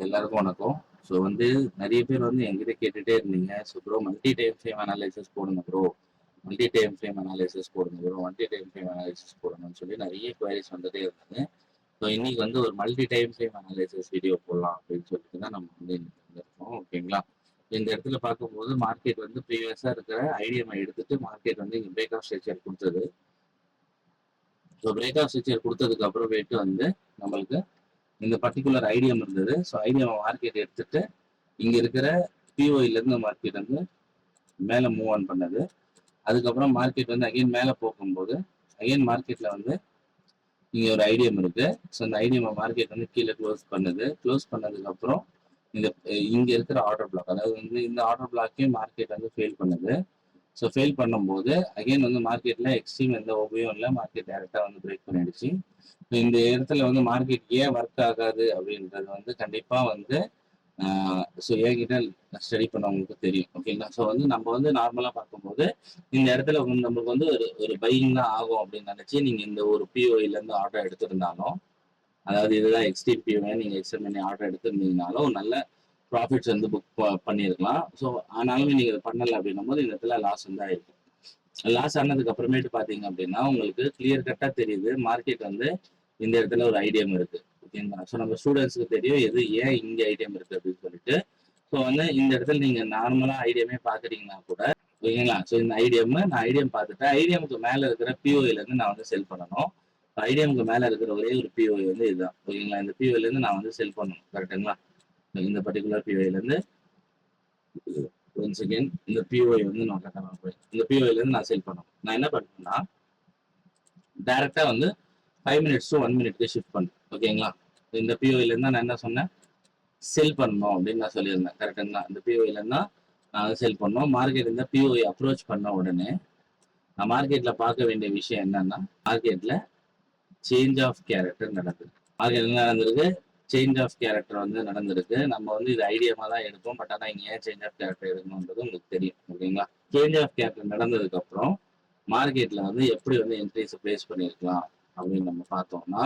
எல்லாருக்கும் வணக்கம். ஸோ நிறைய பேர் என்கிட்ட கேட்டுட்டே இருந்தீங்க. So bro multi time frame analysis போடுங்க bro, multi time frame analysis போடுங்க bro, multi time frame analysis போடணும்னு சொல்லி நிறைய குவரிஸ் வந்துட்டே இருந்தது. ஸோ இன்னைக்கு ஒரு மல்டி டைம் ஃப்ரேம் அனாலிசிஸ் வீடியோ போடலாம் அப்படின்னு சொல்லிட்டு தான் நம்ம இன்னைக்கு வந்திருக்கோம். ஓகேங்களா? இந்த இடத்துல பார்க்கும்போது மார்க்கெட் ப்ரீவியஸா இருக்கிற ஐடிஎம்ஐ எடுத்துட்டு மார்க்கெட் இங்க பிரேக் ஆஃப் ஸ்ட்ரக்சர் கொடுத்தது. ஸோ பிரேக் ஆஃப் ஸ்ட்ரக்சர் கொடுத்ததுக்கு அப்புறமேட்டு நம்மளுக்கு இந்த பர்டிகுலர் ஐடியம் இருந்தது. ஸோ ஐடியம் மார்க்கெட் எடுத்துட்டு இங்க இருக்கிற பிஓல இருந்து மார்க்கெட் மேல மூவ் ஆன் பண்ணது. அதுக்கப்புறம் மார்க்கெட் அகைன் மேல போகும்போது அகைன் மார்க்கெட்ல இங்க ஒரு ஐடியம் இருக்கு. ஸோ அந்த ஐடியம் மார்க்கெட் கீழே க்ளோஸ் பண்ணுது. க்ளோஸ் பண்ணதுக்கு அப்புறம் இந்த இங்க இருக்கிற ஆர்டர் பிளாக், அதாவது இந்த ஆர்டர் பிளாக்கையும் மார்க்கெட் ஃபெயில் பண்ணுது. ஸோ ஃபெயில் பண்ணும்போது அகைன் மார்க்கெட்ல எக்ஸ்ட்ரீம் எந்த ஓபியும் இல்லை, மார்க்கெட் டேரக்டா பிரேக் பண்ணிடுச்சு. இந்த இடத்துல மார்க்கெட் ஏன் ஒர்க் ஆகாது அப்படின்றது கண்டிப்பா ஸோ என்கிட்ட ஸ்டடி பண்ணவங்களுக்கு தெரியும். ஓகேங்களா? ஸோ நம்ம நார்மலா பார்க்கும்போது இந்த இடத்துல நம்மளுக்கு ஒரு ஒரு பையிங் தான் ஆகும் அப்படின்னு நினைச்சு நீங்க இந்த ஒரு பிஓல இருந்து ஆர்டர் எடுத்திருந்தாலும், அதாவது இதுதான் எக்ஸ்டி பிஓ நீங்க எக்ஸ்டெண்ட் பண்ணி ஆர்டர் எடுத்திருந்தீங்கனாலும் நல்ல ப்ராஃபிட்ஸ் புக் பண்ணியிருக்கலாம். ஸோ ஆனாலும் நீங்க பண்ணல அப்படின்னும் போது இந்த இடத்துல லாஸ் ஆயிருக்கு. லாஸ் ஆனதுக்கு அப்புறமேட்டு பாத்தீங்க அப்படின்னா உங்களுக்கு கிளியர் கட்டா தெரியுது மார்க்கெட் இந்த இடத்துல ஒரு ஐடியம் இருக்கு. ஓகேங்களா? ஸோ நம்ம ஸ்டூடெண்ட்ஸ்க்கு தெரியும் எது ஏன் இங்க ஐடியம் இருக்கு அப்படின்னு சொல்லிட்டு. ஸோ இந்த இடத்துல நீங்க நார்மலா ஐடியமே பாக்குறீங்கன்னா கூட, ஓகேங்களா? ஸோ இந்த நான் ஐடியம் பார்த்துட்டேன். ஐடியமுக்கு மேல இருக்கிற பிஓல இருந்து நான் செல் பண்ணணும். ஐடியமுக்கு மேல இருக்கிற ஒரே ஒரு பிஓ இதுதான். ஓகேங்களா? இந்த பிஓல இருந்து நான் செல் பண்ணணும். கரெக்டுங்களா? இந்த பர்டிகுலர் பிஓல இருந்து ஒன்ஸ் அகேன் இந்த பிஓஐ நான் கரெக்டாக போய் இந்த பிஓஐல இருந்து நான் செல் பண்ணணும். நான் என்ன பண்ணுவேன்னா டைரக்டா 5 minutes to 1 minute ஷிஃப்ட் பண்ணேன். ஓகேங்களா? இந்த பிஓஐல இருந்தா நான் என்ன சொன்னேன், செல் பண்ணணும் அப்படின்னு நான் சொல்லியிருந்தேன். கரெக்டுங்களா? இந்த பிஓஐல இருந்தா நான் செல் பண்ணோம். மார்க்கெட் இந்த பிஓஐ அப்ரோச் பண்ண உடனே நான் மார்க்கெட்ல பார்க்க வேண்டிய விஷயம் என்னன்னா, மார்க்கெட்ல சேஞ்ச் ஆஃப் கேரக்டர் நடக்குது. மார்க்கெட் என்ன நடந்திருக்கு, சேஞ்ச் ஆஃப் கேரக்டர் நடந்திருக்கு. நம்ம இது ஐடியாமா தான் எடுப்போம். பட் ஆனால் இங்க ஏன் சேஞ்ச் ஆஃப் கேரக்டர் எடுக்கணும்ன்றது உங்களுக்கு தெரியும். ஓகேங்களா? சேஞ்ச் ஆஃப் கேரக்டர் நடந்ததுக்கு அப்புறம் மார்க்கெட்ல எப்படி என்ட்ரிஸ் பிளேஸ் பண்ணிருக்கலாம் அப்படின்னு நம்ம பார்த்தோம்னா,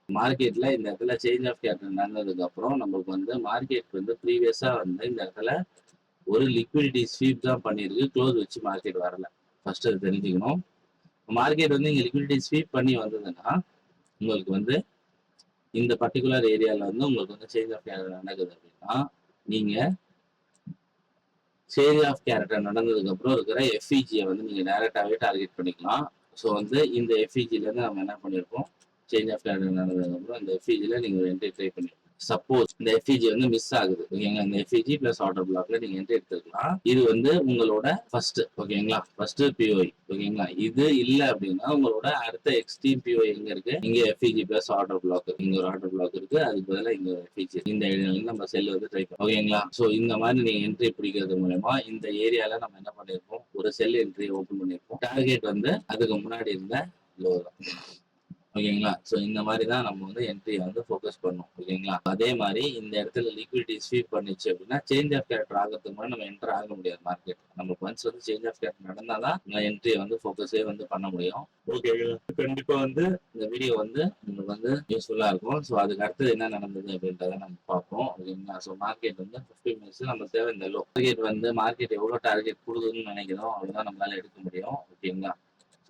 மார்க்கெட்ல இந்த இடத்துல சேஞ்ச் ஆஃப் கேரக்டர் நடந்ததுக்கு அப்புறம் நம்மளுக்கு மார்க்கெட் ப்ரீவியஸா இந்த இடத்துல ஒரு லிக்விடிட்டி ஸ்வீப் தான் பண்ணிருக்கு. க்ளோஸ் வச்சு மார்க்கெட் வரல. ஃபர்ஸ்ட் அது தெரிஞ்சுக்கணும். மார்க்கெட் இங்க லிக்விடிட்டி ஸ்வீப் பண்ணி வந்ததுன்னா உங்களுக்கு இந்த பர்டிகுலர் ஏரியால உங்களுக்கு சேஞ்ச் ஆஃப் கேரக்டர் நடக்குது அப்படின்னா, நீங்க சேஞ்ச் ஆஃப் கேரக்டர் நடந்ததுக்கு அப்புறம் இருக்கிற எஃப்இஜியை நீங்க டைரக்டாவே டார்கெட் பண்ணிக்கலாம். ஸோ இந்த எஃப்இஜில இருந்து நம்ம என்ன பண்ணிருக்கோம், சேஞ்ச் ஆஃப் கேரக்டர் நடந்ததுக்கு அப்புறம் இந்த எஃப்இஜில நீங்க ஒரு என்ட்ரி ட்ரை பண்ணிருக்கோம். சப்போஸ் இந்த எஃப்இஜி மிஸ் ஆகுது, ஓகேங்களா? இந்த எஃப்இஜி பிளஸ் ஆர்டர் பிளாக்ல நீங்க என்ட்ரி எடுத்துக்கலாம். இது உங்களோட ஃபர்ஸ்ட், ஓகேங்களா? First POI. ஓகேங்களா? இது இல்ல அப்படின்னா உங்களோட அடுத்த எக்ஸ்ட்ரீம் பிஓஐ எங்க இருக்கு, இங்க எஃப்இஜி பிளஸ் ஆர்டர் பிளாக், இங்க ஒரு ஆர்டர் பிளாக் இருக்கு. அதுக்கு பதிலா இங்க எஃப்இஜி, இந்த ஏரியால நம்ம செல் ட்ரை பண்ணோம். ஓகேங்களா? ஸோ இந்த மாதிரி நீங்க என்ட்ரி பிடிக்கிறது மூலமா இந்த ஏரியால நம்ம என்ன பண்ணிருக்கோம், ஒரு செல் என்ட்ரி ஓபன் பண்ணிருக்கோம். டார்கெட் அதுக்கு முன்னாடி இருந்த லோ தான். ஓகேங்களா? ஸோ இந்த மாதிரி தான் நம்ம என்ட்ரியை ஃபோக்கஸ் பண்ணணும். ஓகேங்களா? அதே மாதிரி இந்த இடத்துல லிக்விடிட்டி ஸ்வீப் பண்ணிச்சு அப்படின்னா சேஞ்ச் ஆஃப் கேரக்டர் ஆகிறதுக்கு முன்னாடி நம்ம என்டர் ஆக முடியாது மார்க்கெட். நமக்கு ஒன்ஸ் சேஞ்ச் ஆஃப் கேரக்டர் நடந்தாதான் நம்ம என்ட்ரியை ஃபோக்கஸே பண்ண முடியும். ஓகேங்களா? கண்டிப்பா இந்த வீடியோ உங்களுக்கு யூஸ்ஃபுல்லா இருக்கும். ஸோ அதுக்கு அடுத்தது என்ன நடந்தது அப்படின்றத நம்ம பார்ப்போம். ஓகேங்களா? ஸோ மார்க்கெட் 15 மினிட்ஸ் நம்ம தேவை இந்த லோ மார்க்கெட் எவ்வளவு டார்கெட் கொடுக்குதுன்னு நினைக்கிறோம் அவ்வளவுதான் நம்மளால எடுக்க முடியும். ஓகேங்களா?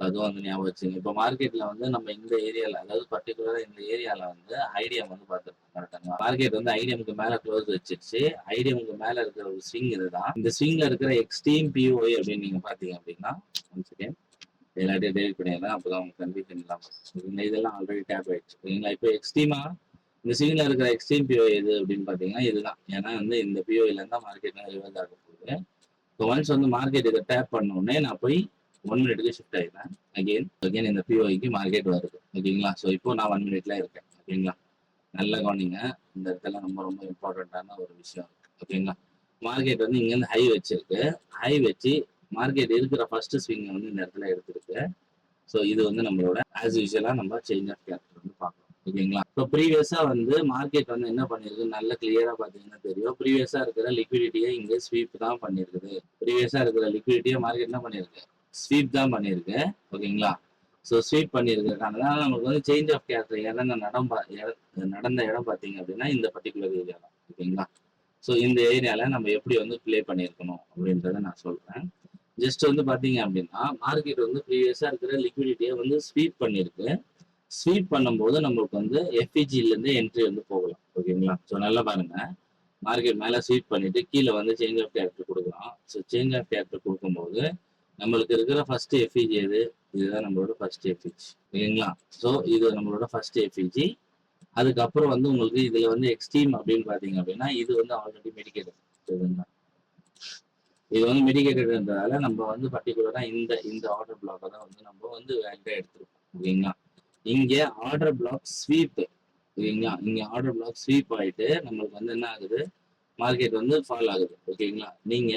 அதுவும் ஞாபகம் வச்சுங்க. இப்போ மார்க்கெட்ல நம்ம இந்த ஏரியால, அதாவது பர்டிகுலரா இந்த ஏரியால ஐடிஎம் பார்த்துருக்கோம். கரெக்டாங்களா? மார்க்கெட் ஐடிஎம்க்கு மேல க்ளோஸ் வச்சிருச்சு. ஐடிஎம்க்கு மேல இருக்கிற ஒரு ஸ்விங் இதுதான். இந்த ஸ்விங்ல இருக்கிற எக்ஸ்ட்ரீம் பிஓஐ அப்படின்னு நீங்க பாத்தீங்க அப்படின்னா, எல்லாத்தையும் டெலிட் பண்ணிடலாம். அப்பதான் உங்களுக்கு கன்ஃபியூஷன் இல்லாம. இதெல்லாம் ஆல்ரெடி டேப் ஆயிடுச்சு. ஓகேங்களா? இப்போ எக்ஸ்ட்ரீமா இந்த ஸ்விங்ல இருக்கிற எக்ஸ்ட்ரீம் பிஓஐ எது அப்படின்னு பாத்தீங்கன்னா இதுதான். ஏன்னா இந்த பிஓஐல இருந்தா மார்க்கெட் ரிவர்ஸ் ஆக போகுது. இப்போ ஒன்ஸ் மார்க்கெட் இதை டேப் பண்ண உடனே நான் போய் 1 மினிட்க்கு ஷிஃப்ட் ஆயிடுறேன். அகைன் இந்த பிஓஐக்கு மார்க்கெட் வருது. ஓகேங்களா? ஸோ இப்போ நான் 1 மினிட்ல இருக்கேன். ஓகேங்களா? நல்ல கவனிங்க. இந்த இடத்துல ரொம்ப ரொம்ப இம்பார்ட்டன்டான ஒரு விஷயம். ஓகேங்களா? மார்க்கெட் இங்க இருந்து ஹை வச்சிருக்கு. ஹை வச்சு மார்க்கெட் இருக்கிற ஃபர்ஸ்ட் ஸ்விங் இந்த இடத்துல எடுத்திருக்கு. ஸோ இது நம்மளோட ஆஸ் யூஸ்வலா நம்ம சேஞ்ச் ஆஃப் கேரக்டர் பார்க்கலாம். ஓகேங்களா? இப்போ ப்ரீவியஸா மார்க்கெட் என்ன பண்ணிருக்கு, நல்ல கிளியரா பாத்தீங்கன்னா தெரியும். ப்ரீவியஸா இருக்கிற லிக்விடிட்டியை இங்க ஸ்வீப் தான் பண்ணிருக்குது. ப்ரீவியஸா இருக்கிற லிக்விடிட்டியை மார்க்கெட் என்ன பண்ணிருக்கு, ஸ்வீப் தான் பண்ணிருக்கு. ஓகேங்களா? ஸோ ஸ்வீப் பண்ணியிருக்கிறதுனால தான் நமக்கு வந்து சேஞ்ச் ஆஃப் கேரக்டர் நடந்த இடம் பார்த்தீங்க அப்படின்னா இந்த பர்டிகுலர் ஏரியா தான். ஓகேங்களா? ஸோ இந்த ஏரியால நம்ம எப்படி வந்து ப்ளே பண்ணியிருக்கணும் அப்படின்றத நான் சொல்றேன். ஜஸ்ட் வந்து பார்த்தீங்க அப்படின்னா மார்க்கெட் வந்து ப்ரீவியஸாக இருக்கிற லிக்விடிட்டியை வந்து ஸ்வீப் பண்ணியிருக்கு. ஸ்வீப் பண்ணும்போது நம்மளுக்கு வந்து எஃப்இஜிலேருந்து என்ட்ரி வந்து போகலாம். ஓகேங்களா? ஸோ நல்லா பாருங்க. மார்க்கெட் மேலே ஸ்வீப் பண்ணிட்டு கீழே வந்து சேஞ்ச் ஆஃப் கேரக்டர் கொடுக்கலாம். ஸோ சேஞ்ச் ஆஃப் கேரக்டர் கொடுக்கும்போது நம்மளுக்கு இருக்கிற ஃபர்ஸ்ட் எஃப்இஜி எது? இதுதான் நம்மளோட ஃபர்ஸ்ட் எஃப்இஜி. ஓகேங்களா? ஸோ இது நம்மளோட ஃபர்ஸ்ட் எஃப்இஜி. அதுக்கப்புறம் வந்து உங்களுக்கு இதுல வந்து எக்ஸ்ட்ரீம் அப்படின்னு பாத்தீங்க அப்படின்னா இது வந்து ஆல்ரெடி மெடிக்கேட்டட். சரிங்களா? இது வந்து மெடிக்கேட்டட்ன்றதால நம்ம வந்து பர்டிகுலரா இந்த ஆர்டர் பிளாக்கை தான் வந்து நம்ம வந்து வேலிடா எடுத்துருக்கோம். ஓகேங்களா? இங்க ஆர்டர் பிளாக் ஸ்வீப். ஓகேங்களா? இங்க ஆர்டர் பிளாக் ஸ்வீப் ஆயிட்டு நம்மளுக்கு வந்து என்ன ஆகுது? மார்க்கெட் வந்து ஃபால் ஆகுது. ஓகேங்களா? நீங்க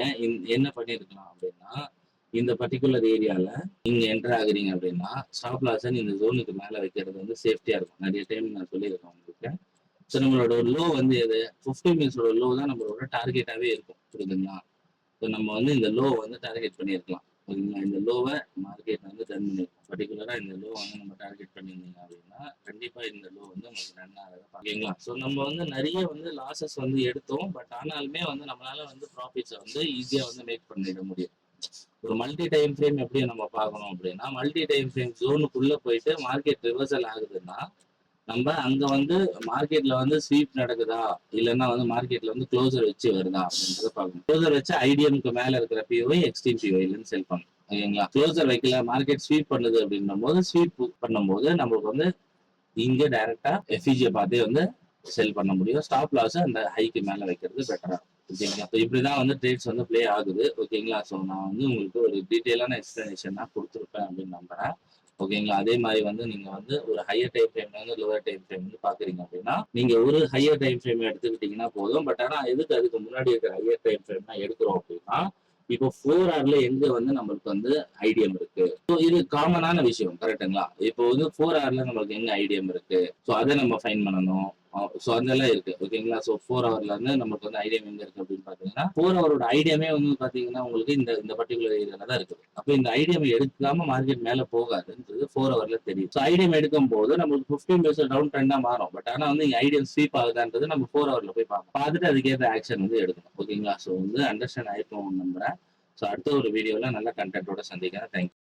என்ன பண்ணிருக்கலாம் அப்படின்னா இந்த பர்டிகுலர் ஏரியால நீங்க என்டர் ஆகுறீங்க அப்படின்னா ஸ்டாப் லாஸை இந்த ஜோனுக்கு மேல வைக்கிறது வந்து சேஃப்டியா இருக்கும். நிறைய டைம் நான் சொல்லியிருக்கேன் உங்களுக்கு. ஸோ நம்மளோட லோ வந்து எது 15 மினிட்ஸோட லோ தான் நம்மளோட டார்கெட்டாவே இருக்கும். புரியுதுங்களா? ஸோ நம்ம வந்து இந்த லோ வந்து டார்கெட் பண்ணியிருக்கலாம். ஓகேங்களா? இந்த லோவை மார்க்கெட் வந்து ரன் பண்ணிருக்கோம். பர்டிகுலரா இந்த லோ வந்து நம்ம டார்கெட் பண்ணியிருந்தீங்க அப்படின்னா கண்டிப்பா இந்த லோ வந்து நமக்கு ரன் ஆகுது. ஓகேங்களா? ஸோ நம்ம வந்து நிறைய வந்து லாசஸ் வந்து எடுத்தோம். பட் ஆனாலுமே வந்து நம்மளால வந்து ப்ராஃபிட்ஸை வந்து ஈஸியா வந்து மேக் பண்ணிட முடியும். ஒரு மல்டி டைம் ஃப்ரேம் எப்படி நம்ம பார்க்கணும் அப்படின்னா மல்டி டைம் ஃப்ரேம் ஜோனுக்குள்ள போயிட்டு மார்க்கெட் ரிவர்சல் ஆகுதுன்னா நம்ம அங்க வந்து மார்க்கெட்ல வந்து ஸ்வீப் நடக்குதா இல்லைன்னா வந்து மார்க்கெட்ல வந்து க்ளோசர் வச்சு வருதா அப்படின்றத பார்க்கணும். க்ளோசர் வச்சு ஐடிஎம்க்கு மேல இருக்கிற பிஓஐ எக்ஸ்ட்ரீம் பிஓஐலன்னு செல் பண்ணணும். ஓகேங்களா? க்ளோசர் வைக்கல மார்க்கெட் ஸ்வீப் பண்ணுது அப்படின்னும் போது ஸ்வீப் பண்ணும்போது நமக்கு வந்து இங்க டைரக்டா எஃப்இஜியை பார்த்தே வந்து செல் பண்ண முடியும். ஸ்டாப் லாஸ் அந்த ஹைக்கு மேல வைக்கிறது பெட்டரா. ஓகேங்களா? இப்போ இப்படிதான் வந்து ட்ரேட்ஸ் வந்து ப்ளே ஆகுது. ஓகேங்களா? ஸோ நான் வந்து உங்களுக்கு ஒரு டீட்டெயிலான எக்ஸ்பிளனேஷன் தான் கொடுத்துருப்பேன் அப்படின்னு நம்புறேன். ஓகேங்களா? அதே மாதிரி வந்து நீங்க வந்து ஒரு ஹையர் டைம் ஃப்ரேம்ல இருந்து லோவர் டைம் ஃப்ரேம் வந்து பாக்குறீங்க அப்படின்னா நீங்க ஒரு ஹையர் டைம் ஃப்ரேம் எடுத்துக்கிட்டீங்கன்னா போதும். பட் ஆனா எதுக்கு அதுக்கு முன்னாடி இருக்கிற ஹையர் டைம் ஃப்ரேம் தான் எடுக்கிறோம் அப்படின்னா இப்போ 4 ஹவர்ல எங்க வந்து நம்மளுக்கு வந்து ஐடிஎம் இருக்கு. ஸோ இது காமனான விஷயம். கரெக்டுங்களா? இப்போ வந்து 4 ஹவர்ல நம்மளுக்கு எங்க ஐடிஎம் இருக்கு. ஸோ அதை நம்ம ஃபைன் பண்ணணும். ஸோ அதெல்லாம் இருக்கு. ஓகேங்களா? ஸோ 4 ஹவர்ல இருந்து நமக்கு வந்து ஐடிஎம் எங்க இருக்கு அப்படின்னு பாத்தீங்கன்னா 4 ஹவரோட ஐடியமே வந்து பாத்தீங்கன்னா உங்களுக்கு இந்த பர்டிகுலர் ஏரியால தான் இருக்குது. அப்போ இந்த ஐடிஎம் எடுக்காம மார்க்கெட் மேல போகாதுன்றது 4 ஹவர்ல தெரியும். ஸோ ஐடிஎம் எடுக்கும் போது நம்மளுக்கு 15 மினிட்ஸ் டவுன் ட்ரெண்டா மாறும். பட் ஆனா வந்து ஐடிஎம் ஸ்வீப் ஆகுதான்றது நம்ம 4 ஹவர்ல போய் பார்க்கணும். பார்த்துட்டு அதுக்கேற்ற ஆக்ஷன் வந்து எடுக்கணும். ஓகேங்களா? ஸோ வந்து அண்டர்ஸ்டாண்ட் ஆயிருக்கும் நம்புறேன். ஸோ அடுத்த ஒரு வீடியோல நல்ல கண்டென்ட்டோட சந்திக்கிறேன். தேங்க்யூ.